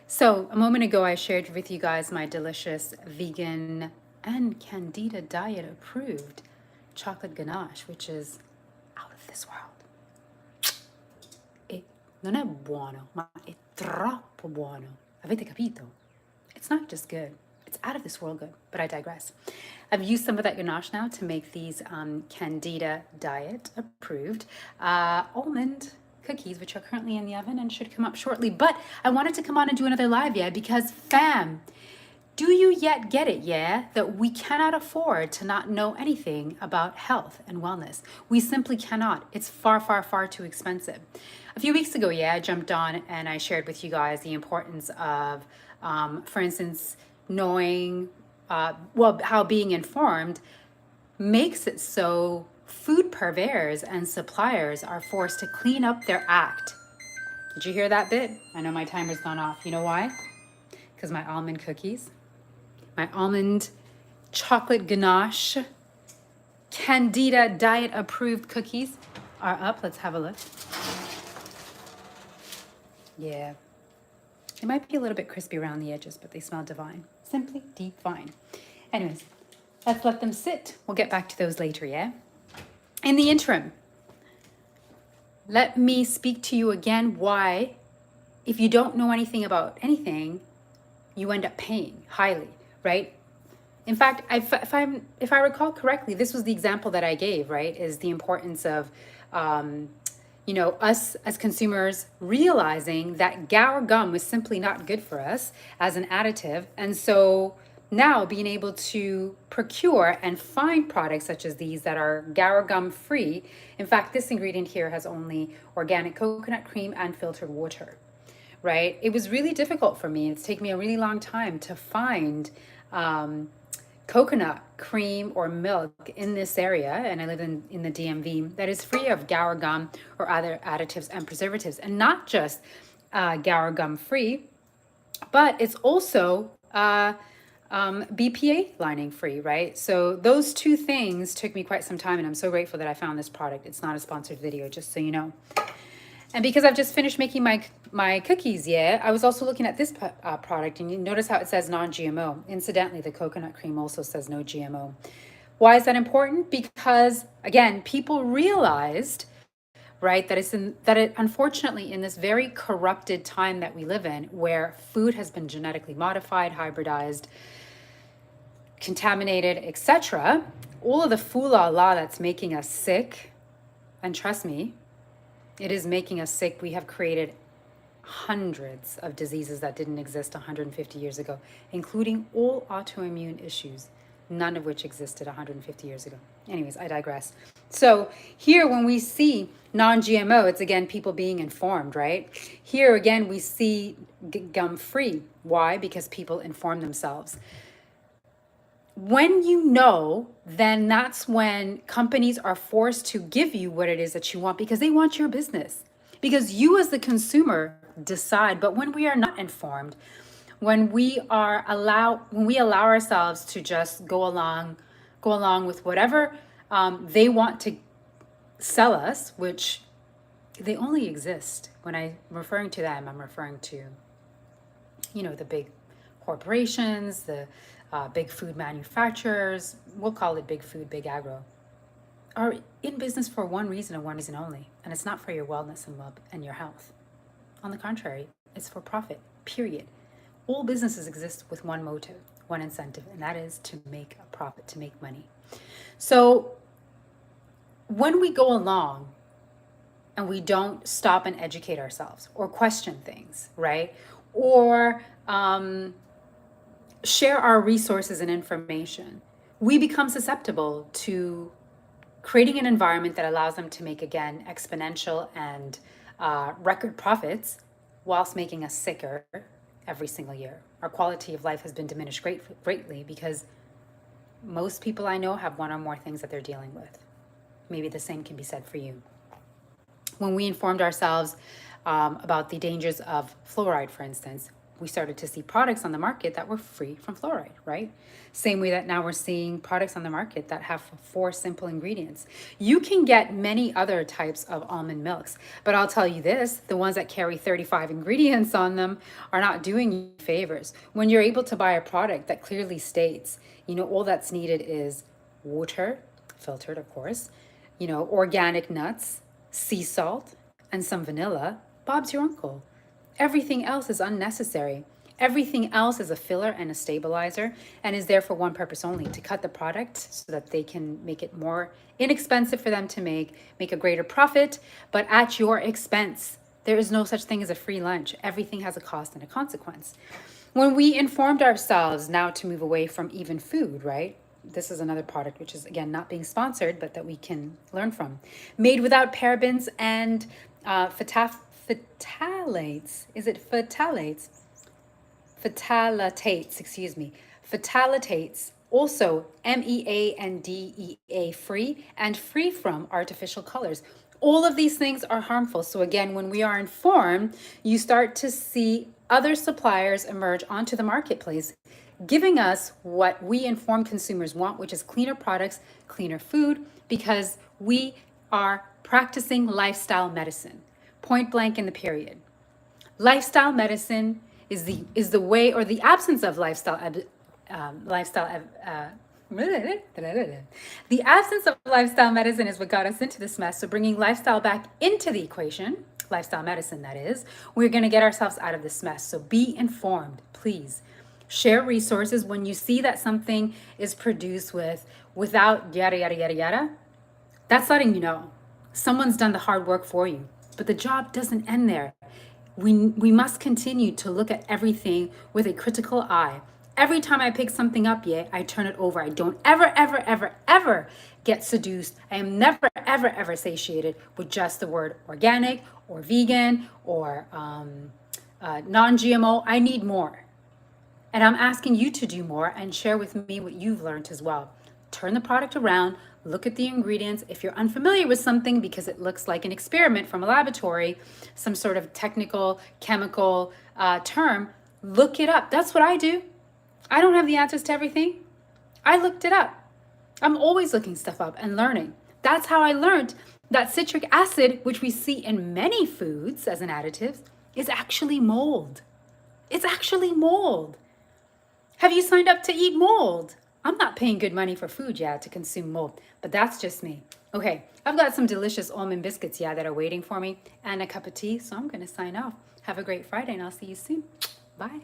So, a moment ago, I shared with you guys my delicious vegan and Candida diet approved chocolate ganache, which is out of this world. E non è buono, ma è troppo buono. Avete capito? It's not just good, it's out of this world good, but I digress. I've used some of that ganache now to make these Candida diet approved almond cookies, which are currently in the oven and should come up shortly. But I wanted to come on and do another live, yeah, because fam, do you yet get it, yeah? That we cannot afford to not know anything about health and wellness. We simply cannot. It's far, far, far too expensive. A few weeks ago, yeah, I jumped on and I shared with you guys the importance of, for instance, knowing, how being informed makes it so food purveyors and suppliers are forced to clean up their act. Did you hear that bit? I know my timer's gone off. You know why? Because my almond cookies, my almond chocolate ganache, Candida diet approved cookies are up. Let's have a look. Yeah. They might be a little bit crispy around the edges, but they smell divine. Simply divine. Anyways, let's let them sit. We'll get back to those later, yeah? In the interim, let me speak to you again why, if you don't know anything about anything, you end up paying highly, right? In fact, if I recall correctly, this was the example that I gave, right? Is the importance of, us as consumers realizing that Gower gum was simply not good for us as an additive. And so now being able to procure and find products such as these that are Gower gum free. In fact, this ingredient here has only organic coconut cream and filtered water, right? It was really difficult for me. It's taken me a really long time to find coconut cream or milk in this area, and I live in the DMV, that is free of Gower gum or other additives and preservatives. And not just Gower gum free, but it's also BPA lining free, right? So those two things took me quite some time, and I'm so grateful that I found this product. It's not a sponsored video, just so you know. And because I've just finished making my cookies, yeah, I was also looking at this product, and you notice how it says non-GMO. Incidentally, the coconut cream also says no GMO. Why is that important? Because, again, people realized, right, that it unfortunately in this very corrupted time that we live in, where food has been genetically modified, hybridized, contaminated, etc., all of the foo-la-la that's making us sick, and trust me, it is making us sick. We have created hundreds of diseases that didn't exist 150 years ago, including all autoimmune issues, none of which existed 150 years ago. Anyways, I digress. So here, when we see non-GMO, it's again people being informed, right? Here again, we see gum-free. Why? Because people inform themselves. When you know, then that's when companies are forced to give you what it is that you want, because they want your business. Because you as the consumer decide. But when we are not informed, when we allow ourselves to just go along with whatever they want to sell us, which they only exist. When I'm referring to them, I'm referring to, the big corporations, the big food manufacturers, we'll call it big food, big agro, are in business for one reason and one reason only, and it's not for your wellness and your health. On the contrary, it's for profit, period. All businesses exist with one motive, one incentive, and that is to make a profit, to make money. So when we go along and we don't stop and educate ourselves or question things, right? Or share our resources and information, we become susceptible to creating an environment that allows them to make, again, exponential and record profits whilst making us sicker every single year. Our quality of life has been diminished greatly because most people I know have one or more things that they're dealing with. Maybe the same can be said for you. When we informed ourselves about the dangers of fluoride, for instance, we started to see products on the market that were free from fluoride, right? Same way that now we're seeing products on the market that have 4 simple ingredients. You can get many other types of almond milks, but I'll tell you this, the ones that carry 35 ingredients on them are not doing you favors. When you're able to buy a product that clearly states, all that's needed is water, filtered of course, organic nuts, sea salt, and some vanilla, Bob's your uncle. Everything else is unnecessary. Everything else is a filler and a stabilizer and is there for one purpose only, to cut the product so that they can make it more inexpensive for them to make a greater profit, but at your expense. There is no such thing as a free lunch. Everything has a cost and a consequence. When we informed ourselves now to move away from even food, right? This is another product which is, again, not being sponsored, but that we can learn from. Made without parabens and phthalates. Is it phthalates? Phthalates, excuse me. Phthalates, also MEA and DEA free and free from artificial colors. All of these things are harmful. So again, when we are informed, you start to see other suppliers emerge onto the marketplace, giving us what we informed consumers want, which is cleaner products, cleaner food, because we are practicing lifestyle medicine. Point blank in the period. Lifestyle medicine is the way, or the absence of the absence of lifestyle medicine is what got us into this mess. So bringing lifestyle back into the equation, lifestyle medicine that is, we're going to get ourselves out of this mess. So be informed, please. Share resources. When you see that something is produced without yada yada yada yada, that's letting you know someone's done the hard work for you. But the job doesn't end there. We must continue to look at everything with a critical eye. Every time I pick something up, I turn it over. I don't ever get seduced. I am never, ever satiated with just the word organic or vegan or non-GMO. I need more. And I'm asking you to do more and share with me what you've learned as well. Turn the product around, look at the ingredients. If you're unfamiliar with something because it looks like an experiment from a laboratory, some sort of technical, chemical term, look it up. That's what I do. I don't have the answers to everything. I looked it up. I'm always looking stuff up and learning. That's how I learned that citric acid, which we see in many foods as an additive, is actually mold. It's actually mold. Have you signed up to eat mold? I'm not paying good money for food, to consume mold, but that's just me. Okay, I've got some delicious almond biscuits, that are waiting for me and a cup of tea, so I'm going to sign off. Have a great Friday, and I'll see you soon. Bye.